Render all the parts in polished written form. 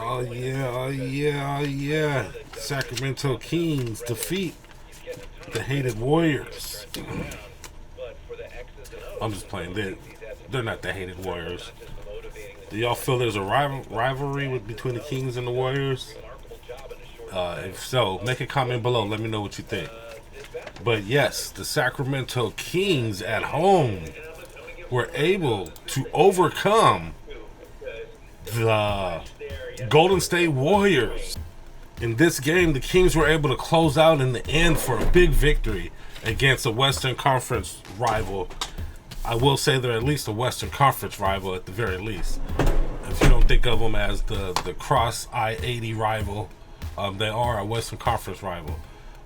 Oh yeah, oh yeah, oh yeah. Sacramento Kings defeat the hated Warriors. I'm just playing. They're not the hated Warriors. Do y'all feel there's a rivalry between the Kings and the Warriors? If so, make a comment below. Let me know what you think. But yes, the Sacramento Kings at home were able to overcome the Golden State Warriors. In this game, the Kings were able to close out in the end for a big victory against a Western Conference rival. I will say they're at least a Western Conference rival at the very least. If you don't think of them as the cross I-80 rival, they are a Western Conference rival.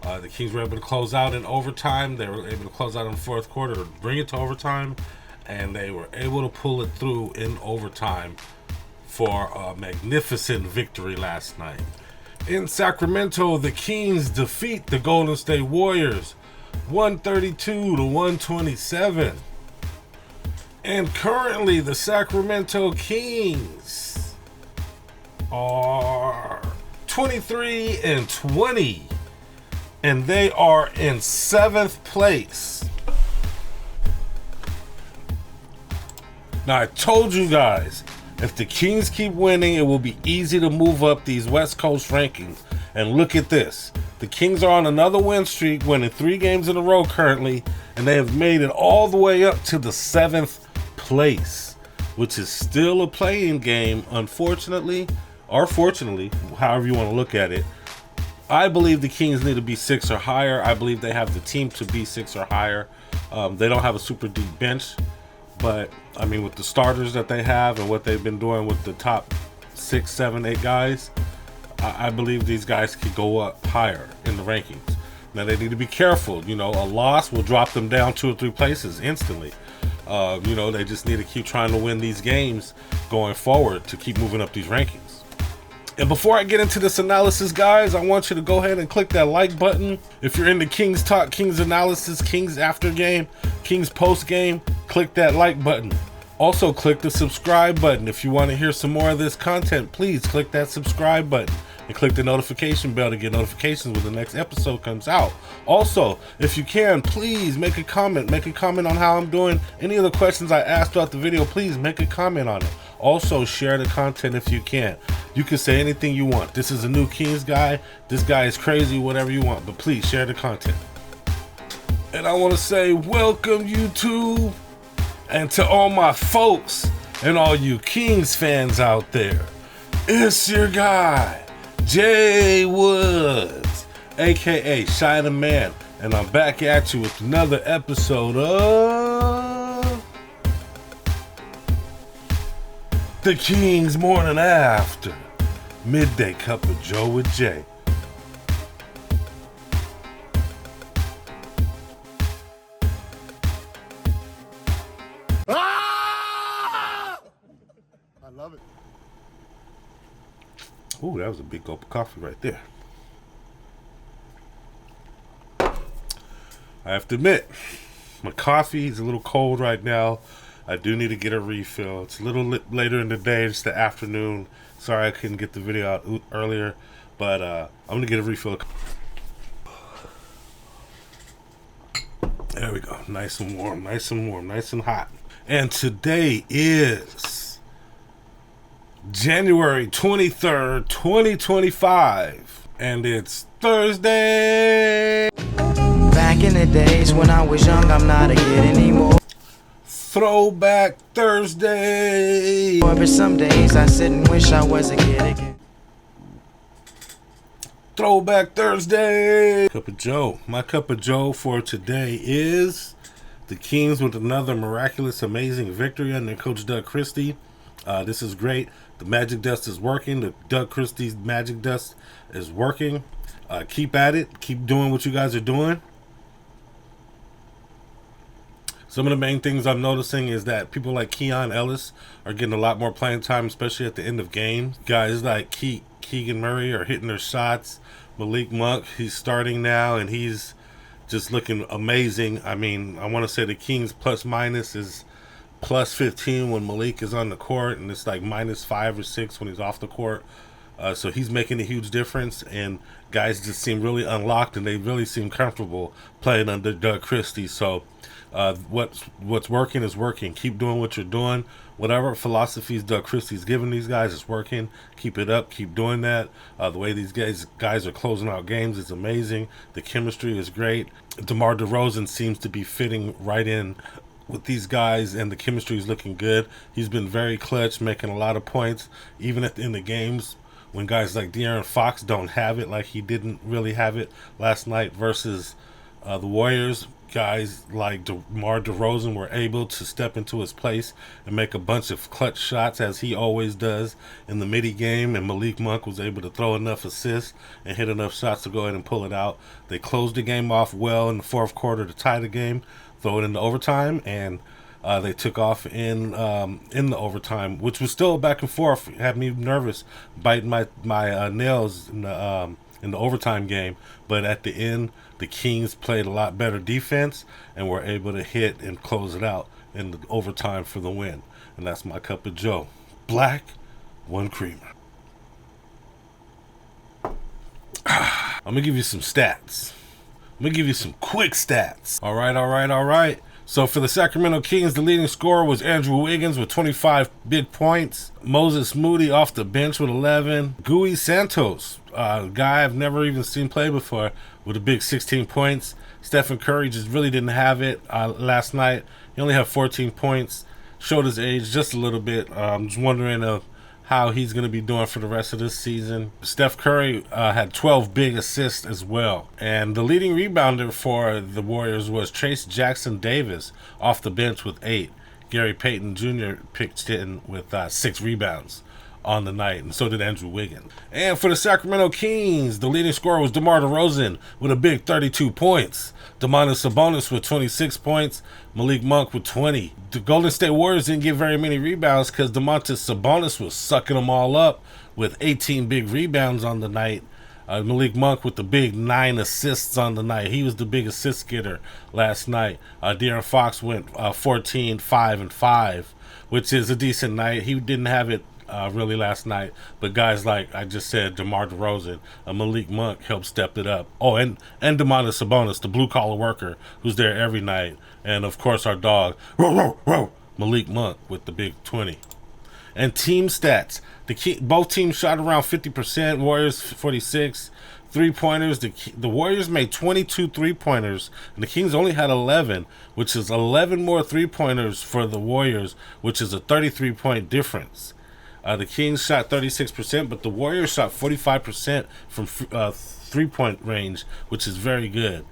The Kings were able to close out in overtime. They were able to close out in the fourth quarter to bring it to overtime, and they were able to pull it through in overtime for a magnificent victory last night. In Sacramento, the Kings defeat the Golden State Warriors 132 to 127. And currently, the Sacramento Kings are 23 and 20. And they are in 7th place. Now, I told you guys, if the Kings keep winning, it will be easy to move up these West Coast rankings. And look at this. The Kings are on another win streak, winning 3 games in a row currently, and they have made it all the way up to the 7th place, which is still a playing game, unfortunately, or fortunately, however you want to look at it. I believe the Kings need to be 6 or higher. I believe they have the team to be 6 or higher. They don't have a super deep bench, but I mean, with the starters that they have and what they've been doing with the top 6, 7, 8 guys, I believe these guys could go up higher in the rankings. Now they need to be careful. You know, a loss will drop them down 2 or 3 places instantly. You know, they just need to keep trying to win these games going forward to keep moving up these rankings. And before I get into this analysis, guys, I want you to go ahead and click that like button. If you're into Kings Talk, Kings Analysis, Kings After Game, Kings Post Game, click that like button. Also, click the subscribe button. If you want to hear some more of this content, please click that subscribe button and click the notification bell to get notifications when the next episode comes out. Also, if you can, please make a comment. Make a comment on how I'm doing. Any of the questions I asked throughout the video, please make a comment on it. Also, share the content if you can. You can say anything you want. This is a new Kings guy. This guy is crazy, whatever you want. But please share the content. And I want to say welcome, YouTube. And to all my folks and all you Kings fans out there, it's your guy, Jay Woods, aka Shy the Man. And I'm back at you with another episode of The Kings Morning After Midday Cup of Joe with Jay. I love it. Ooh, that was a big gulp of coffee right there. I have to admit, my coffee is a little cold right now. I do need to get a refill. It's a little later in the day. It's the afternoon. Sorry I couldn't get the video out earlier, but I'm going to get a refill. There we go. Nice and warm, nice and warm, nice and hot. And today is January 23rd, 2025, and it's Thursday. Back in the days when I was young, I'm not a kid anymore. Throwback Thursday. But some days I sit and wish I was a kid again. Throwback Thursday. Cup of Joe. My cup of Joe for today is the Kings with another miraculous, amazing victory under Coach Doug Christie. This is great. The magic dust is working. The Doug Christie's magic dust is working. Keep at it. Keep doing what you guys are doing. Some of the main things I'm noticing is that people like Keon Ellis are getting a lot more playing time, especially at the end of games. Guys like Keegan Murray are hitting their shots. Malik Monk, he's starting now, and he's just looking amazing. I mean, I want to say the Kings plus minus is plus 15 when Malik is on the court, and it's like minus 5 or 6 when he's off the court. So he's making a huge difference, and guys just seem really unlocked, and they really seem comfortable playing under Doug Christie. So what's working is working. Keep doing what you're doing. Whatever philosophies Doug Christie's giving these guys is working. Keep it up. Keep doing that. The way these guys are closing out games is amazing. The chemistry is great. DeMar DeRozan seems to be fitting right in with these guys, and the chemistry is looking good. He's been very clutch, making a lot of points, even in the games when guys like De'Aaron Fox don't have it, like he didn't really have it last night versus the Warriors. Guys like DeMar DeRozan were able to step into his place and make a bunch of clutch shots, as he always does in the Midday game, and Malik Monk was able to throw enough assists and hit enough shots to go ahead and pull it out. They closed the game off well in the fourth quarter to tie the game, throw it into overtime, and they took off in the overtime, which was still back and forth. It had me nervous, biting my nails in the overtime game. But at the end, the Kings played a lot better defense and were able to hit and close it out in the overtime for the win. And that's my cup of Joe. Black, one creamer. I'm going to give you some stats. I'm going to give you some quick stats. All right. So for the Sacramento Kings, the leading scorer was Andrew Wiggins with 25 big points. Moses Moody off the bench with 11. Gui Santos, a guy I've never even seen play before, with a big 16 points. Stephen Curry just really didn't have it last night. He only had 14 points. Showed his age just a little bit. I'm just wondering how he's going to be doing for the rest of this season. Steph Curry had 12 big assists as well. And the leading rebounder for the Warriors was Trace Jackson Davis off the bench with 8. Gary Payton Jr. pitched in with 6 rebounds on the night, and so did Andrew Wiggins. And for the Sacramento Kings, the leading scorer was DeMar DeRozan with a big 32 points. Domantas Sabonis with 26 points. Malik Monk with 20. The Golden State Warriors didn't get very many rebounds because Domantas Sabonis was sucking them all up with 18 big rebounds on the night. Malik Monk with the big 9 assists on the night. He was the big assist getter last night. De'Aaron Fox went 14, 5, and 5, which is a decent night. He didn't have it really last night, but guys like I just said, DeMar DeRozan, Malik Monk helped step it up. Oh, and Domantas Sabonis, the blue collar worker who's there every night, and of course our dog Malik Monk with the big 20. And team stats: both teams shot around 50%. Warriors 46. 3-pointers. The Warriors made 22 3-pointers, and the Kings only had 11, which is 11 more 3-pointers for the Warriors, which is a 33-point difference. The Kings shot 36%, but the Warriors shot 45% from 3-point range, which is very good.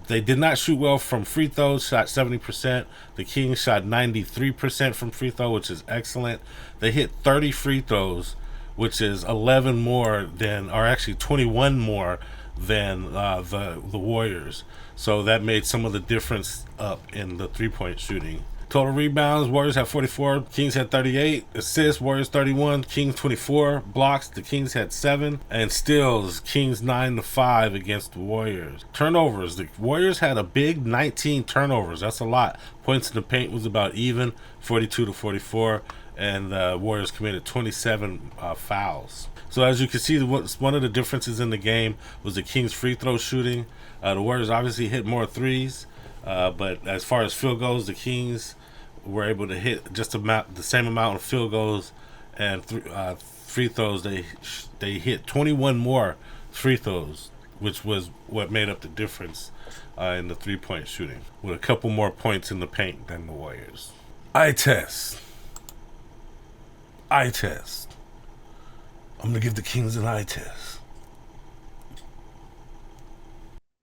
They did not shoot well from free throws, shot 70%. The Kings shot 93% from free throw, which is excellent. They hit 30 free throws, which is 11 more than, or actually 21 more than the Warriors. So that made some of the difference up in the 3-point shooting. Total rebounds, Warriors had 44, Kings had 38. Assists, Warriors 31, Kings 24. Blocks, the Kings had 7. And steals, Kings 9-5 against the Warriors. Turnovers, the Warriors had a big 19 turnovers. That's a lot. Points in the paint was about even, 42-44. And the Warriors committed 27 fouls. So as you can see, one of the differences in the game was the Kings free throw shooting. The Warriors obviously hit more threes. But as far as field goals, the Kings were able to hit just the same amount of field goals and free throws. They hit 21 more free throws, which was what made up the difference in the 3-point shooting, with a couple more points in the paint than the Warriors. Eye test. I'm going to give the Kings an eye test.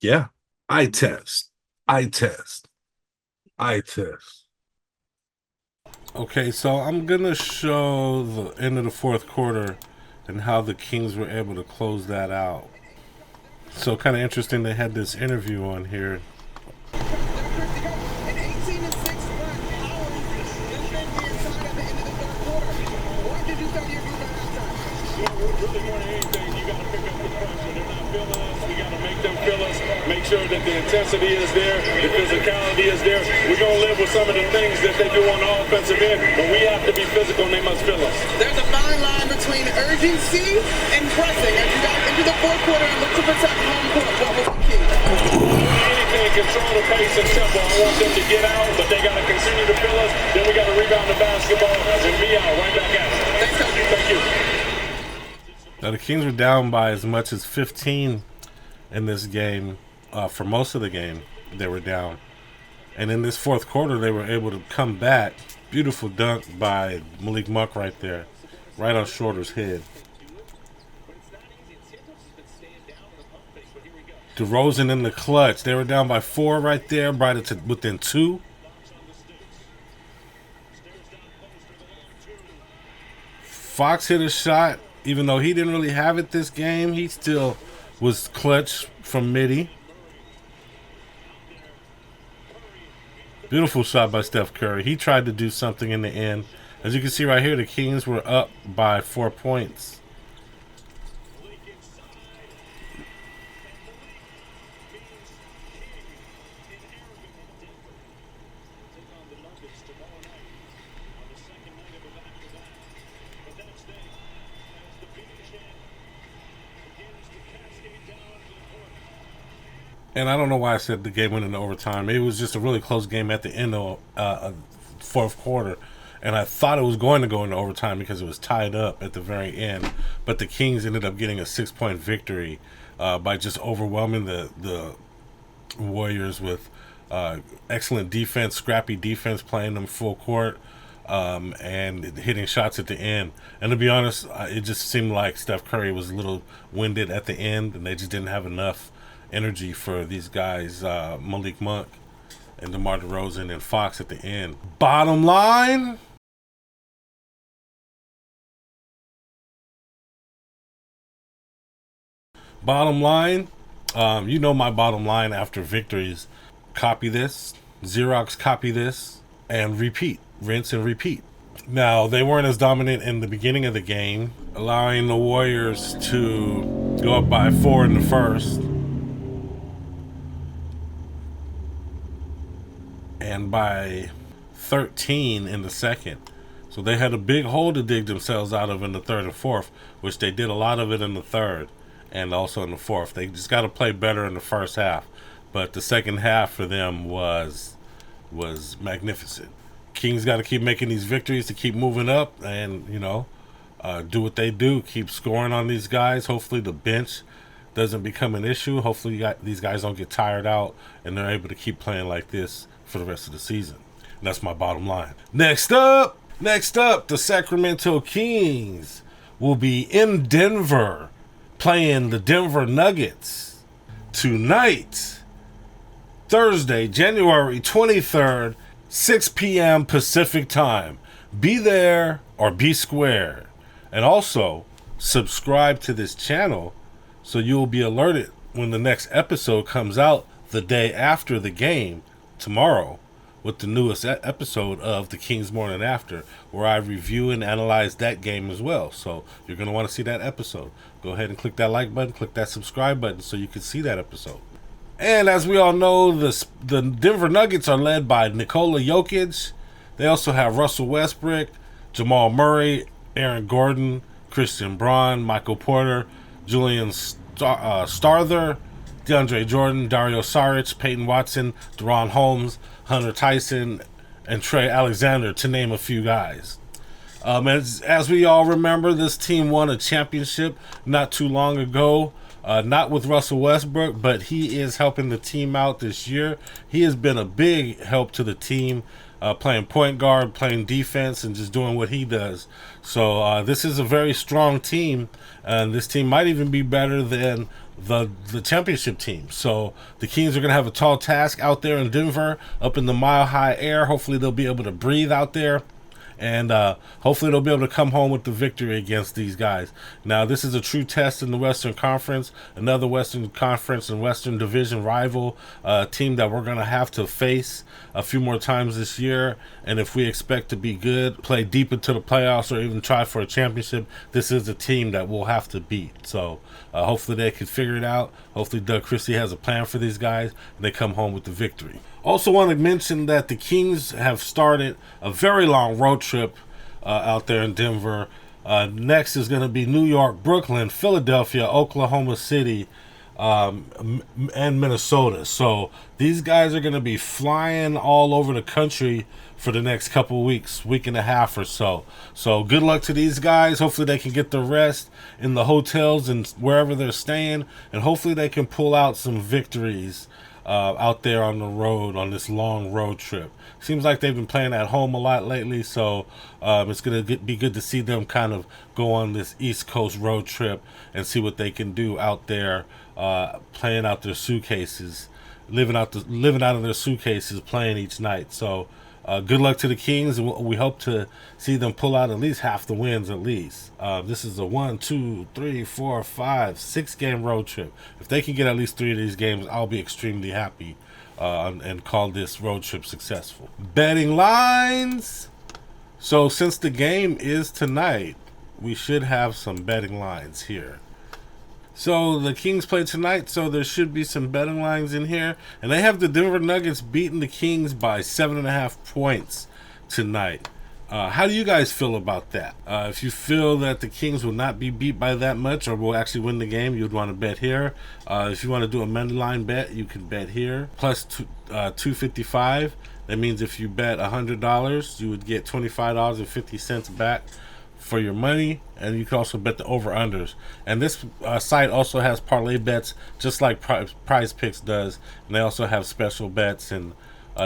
Yeah, eye test. Okay, so I'm going to show the end of the fourth quarter and how the Kings were able to close that out. So kind of interesting, they had this interview on here. An 18-6 run. How inside of the end of the third quarter. What did you tell your group at halftime? Well, really more than anything, We got to make them feel us, make sure that the intensity is there, the physicality is there. We're going to live with some of the things that they do on the offensive end, but we have to be physical and they must feel us. There's a fine line between urgency and pressing. As you got into the fourth quarter and look to protect home court, what was the key? Anything, control the pace and tempo. I want them to get out, but they got to continue to feel us. Then we got to rebound the basketball and be out right back at it. Thanks, Coach. Thank you. Now, the Kings were down by as much as 15 in this game. For most of the game, they were down. And in this fourth quarter, they were able to come back. Beautiful dunk by Malik Monk right there, right on Shorter's head. DeRozan in the clutch. They were down by 4 right there, brought it to within 2. Fox hit a shot. Even though he didn't really have it this game, he still was clutch from Midday. Beautiful shot by Steph Curry. He tried to do something in the end. As you can see right here, the Kings were up by 4 points. And I don't know why I said the game went into overtime. It was just a really close game at the end of fourth quarter. And I thought it was going to go into overtime because it was tied up at the very end. But the Kings ended up getting a 6-point victory by just overwhelming the Warriors with excellent defense, scrappy defense, playing them full court, and hitting shots at the end. And to be honest, it just seemed like Steph Curry was a little winded at the end, and they just didn't have enough energy for these guys, Malik Monk and DeMar DeRozan and Fox at the end. Bottom line, you know my bottom line after victories. Copy this, Xerox copy this, and repeat. Rinse and repeat. Now, they weren't as dominant in the beginning of the game, allowing the Warriors to go up by 4 in the first. And by 13 in the second. So they had a big hole to dig themselves out of in the third and fourth, which they did a lot of it in the third and also in the fourth. They just got to play better in the first half. But the second half for them was magnificent. Kings got to keep making these victories to keep moving up and, do what they do. Keep scoring on these guys. Hopefully the bench doesn't become an issue. Hopefully these guys don't get tired out and they're able to keep playing like this for the rest of the season. And that's my bottom line. Next up, the Sacramento Kings will be in Denver playing the Denver Nuggets tonight, Thursday, January 23rd, 6 p.m. Pacific time. Be there or be square. And also, subscribe to this channel so you'll be alerted when the next episode comes out the day after the game, tomorrow, with the newest episode of the Kings Morning After, where I review and analyze that game as well. So you're going to want to see that episode. Go ahead and click that like button, click that subscribe button so you can see that episode. And as we all know, the Denver Nuggets are led by Nikola Jokic. They also have Russell Westbrook, Jamal Murray, Aaron Gordon, Christian Braun, Michael Porter, Julian Starther, DeAndre Jordan, Dario Saric, Peyton Watson, Deron Holmes, Hunter Tyson, and Trey Alexander, to name a few guys. As we all remember, this team won a championship not too long ago. Not with Russell Westbrook, but he is helping the team out this year. He has been a big help to the team, playing point guard, playing defense, and just doing what he does. So this is a very strong team, and this team might even be better than the championship team. So the Kings are going to have a tall task out there in Denver, up in the mile-high air. Hopefully they'll be able to breathe out there and hopefully they'll be able to come home with the victory against these guys. Now, this is a true test in the Western Conference, another Western Conference and Western Division rival team that we're going to have to face a few more times this year. And if we expect to be good, play deep into the playoffs, or even try for a championship, this is a team that we'll have to beat. So hopefully they can figure it out. Hopefully Doug Christie has a plan for these guys and they come home with the victory. Also want to mention that the Kings have started a very long road trip out there in Denver. Next is going to be New York, Brooklyn, Philadelphia, Oklahoma City, and Minnesota. So these guys are going to be flying all over the country for the next couple of weeks, week and a half or so. So good luck to these guys. Hopefully they can get the rest in the hotels and wherever they're staying, and hopefully they can pull out some victories out there on the road on this long road trip. Seems like they've been playing at home a lot lately, so it's going to be good to see them kind of go on this East Coast road trip and see what they can do out there, playing out their suitcases, living out of their suitcases, playing each night. So good luck to the Kings, and we hope to see them pull out at least half the wins at least. This is a 1, 2, 3, 4, 5, 6 game road trip. If they can get at least 3 of these games, I'll be extremely happy and call this road trip successful. Betting lines. So since the game is tonight, we should have some betting lines here. So the Kings play tonight, so there should be some betting lines in here. And they have the Denver Nuggets beating the Kings by 7.5 points tonight. How do you guys feel about that? If you feel that the Kings will not be beat by that much or will actually win the game, you'd want to bet here. If you want to do a money line bet, you can bet here. Plus 255. That means if you bet $100, you would get $25.50 back for your money, and you can also bet the over-unders. And this site also has parlay bets, just like Prize Picks does, and they also have special bets and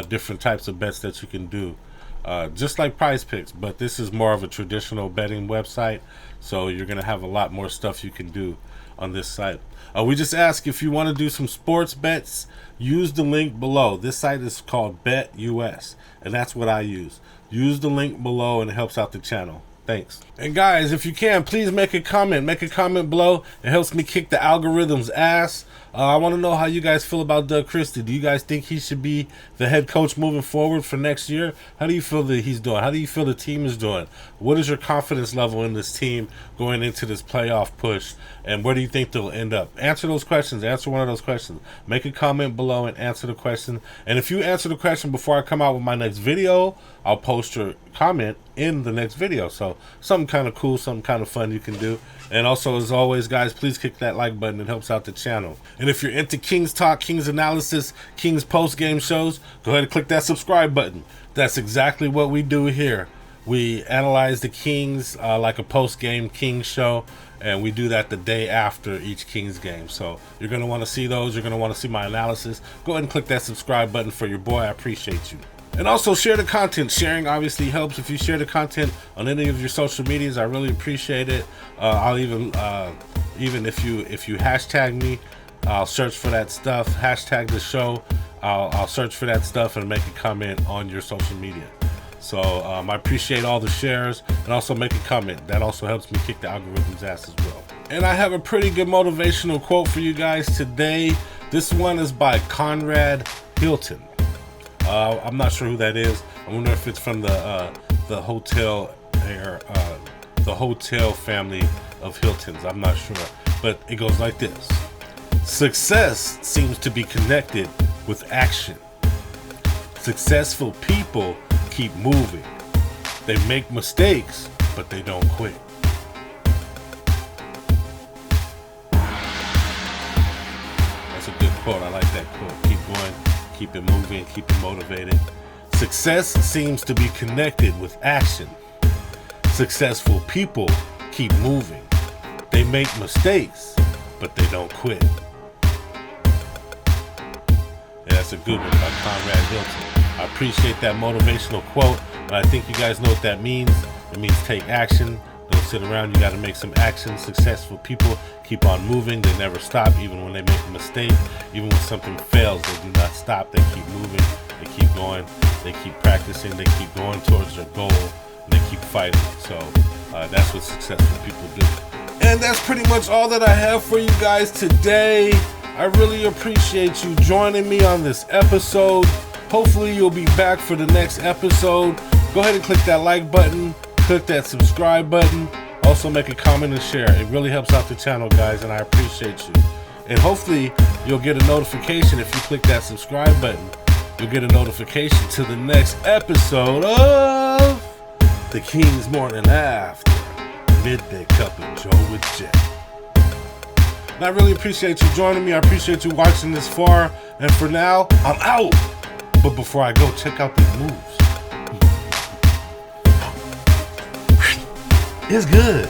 different types of bets that you can do, just like Prize Picks, but this is more of a traditional betting website, so you're going to have a lot more stuff you can do on this site. We just ask if you want to do some sports bets, use the link below. This site is called BetUS, and that's what I use. Use the link below, and it helps out the channel. Thanks. And guys, if you can, please make a comment. Make a comment below. It helps me kick the algorithm's ass. I want to know how you guys feel about Doug Christie. Do you guys think he should be the head coach moving forward for next year? How do you feel that he's doing? How do you feel the team is doing? What is your confidence level in this team going into this playoff push? And where do you think they'll end up? Answer those questions. Answer one of those questions. Make a comment below and answer the question. And if you answer the question before I come out with my next video, I'll post your comment in the next video. So something kind of cool, something kind of fun you can do. And also, as always, guys, please click that like button. It helps out the channel. And if you're into Kings talk, Kings analysis, Kings post-game shows, go ahead and click that subscribe button. That's exactly what we do here. We analyze the Kings like a post-game Kings show, and we do that the day after each Kings game. So you're going to want to see those. You're going to want to see my analysis. Go ahead and click that subscribe button for your boy. I appreciate you. And also share the content. Sharing obviously helps. If you share the content on any of your social medias, I really appreciate it. I'll even if you hashtag me, I'll search for that stuff. Hashtag the show. I'll search for that stuff and make a comment on your social media. So I appreciate all the shares, and also make a comment. That also helps me kick the algorithm's ass as well. And I have a pretty good motivational quote for you guys today. This one is by Conrad Hilton. I'm not sure who that is. I wonder if it's from the hotel there, the hotel family of Hiltons. I'm not sure, but it goes like this: success seems to be connected with action. Successful people keep moving. They make mistakes, but they don't quit. That's a good quote. I like that quote. Keep going. Keep it moving, keep it motivated. Success seems to be connected with action. Successful people keep moving. They make mistakes, but they don't quit. Yeah, that's a good one by Conrad Hilton. I appreciate that motivational quote, but I think you guys know what that means. It means take action. Don't sit around. You got to make some action. Successful people keep on moving. They never stop, even when they make a mistake. Even when something fails, they do not stop. They keep moving. They keep going. They keep practicing. They keep going towards their goal. and they keep fighting. So that's what successful people do. And that's pretty much all that I have for you guys today. I really appreciate you joining me on this episode. Hopefully you'll be back for the next episode. Go ahead and click that like button, click that subscribe button. Also make a comment and share. It really helps out the channel, guys, and I appreciate you. And hopefully you'll get a notification if you click that subscribe button. You'll get a notification to the next episode of The King's Morning After, Midday Cup of Joe with Jay. And I really appreciate you joining me. I appreciate you watching this far. And for now, I'm out. But before I go, check out these moves. It's good.